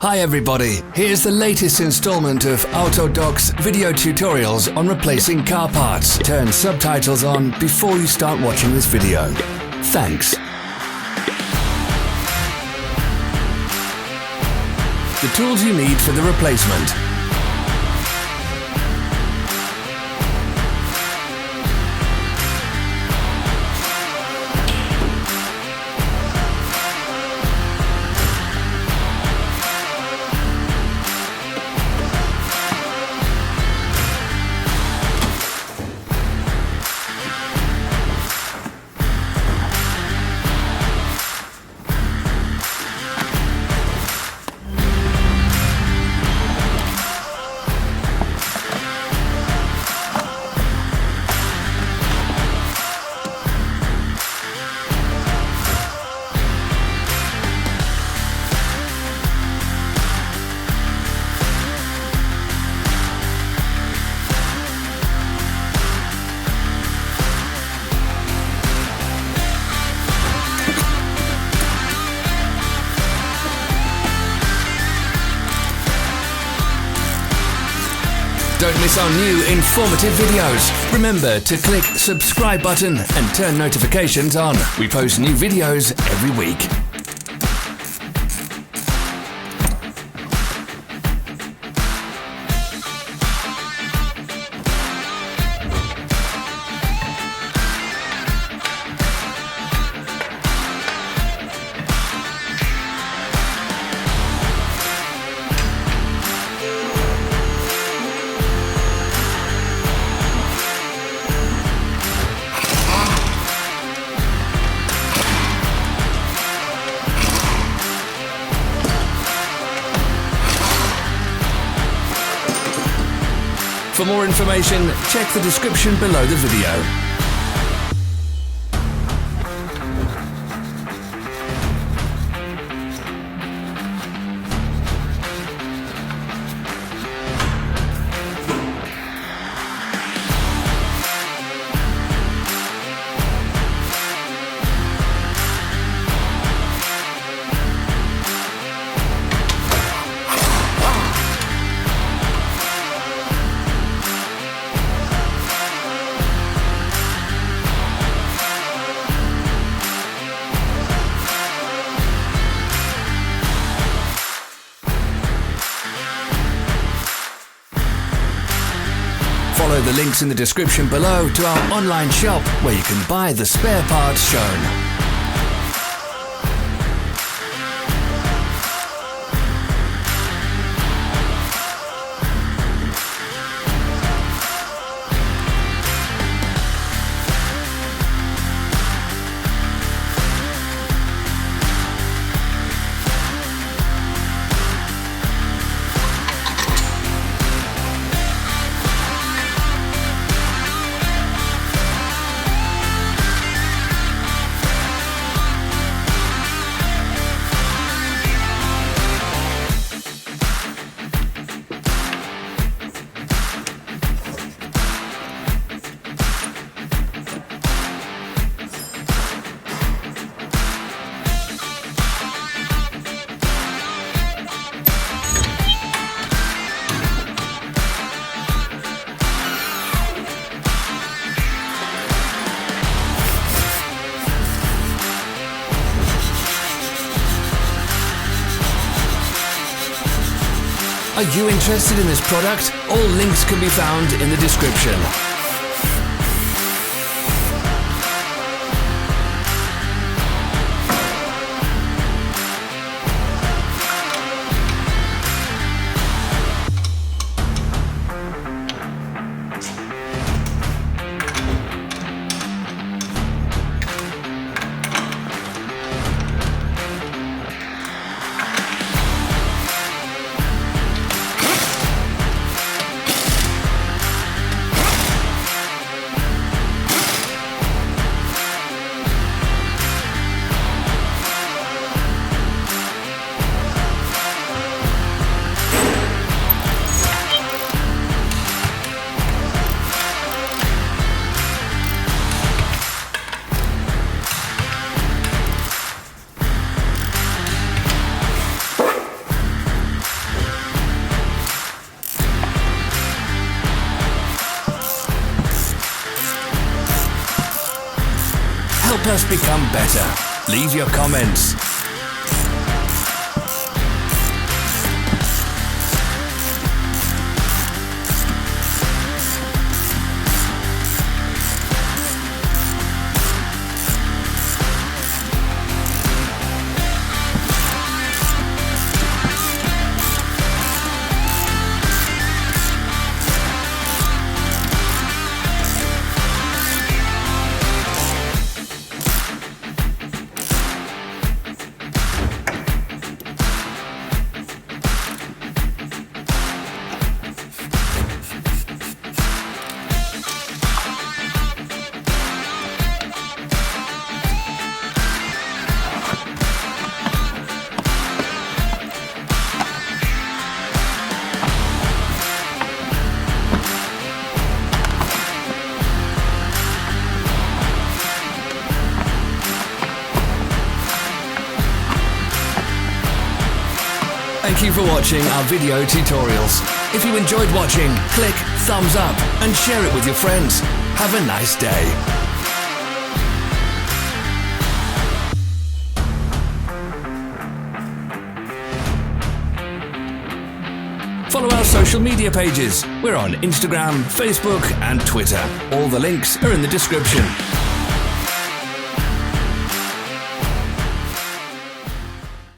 Hi everybody, here's the latest installment of Autodoc's video tutorials on replacing car parts. Turn subtitles on before you start watching this video. Thanks. The tools you need for the replacement. Don't miss our new informative videos. Remember to click subscribe button and turn notifications on. We post new videos every week. For more information, check the description below the video. Follow the links in the description below to our online shop where you can buy the spare parts shown. Are you interested in this product? All links can be found in the description. Help us become better. Leave your comments. Thank you for watching our video tutorials. If you enjoyed watching, click thumbs up and share it with your friends. Have a nice day. Follow our social media pages. We're on Instagram, Facebook and Twitter. All the links are in the description.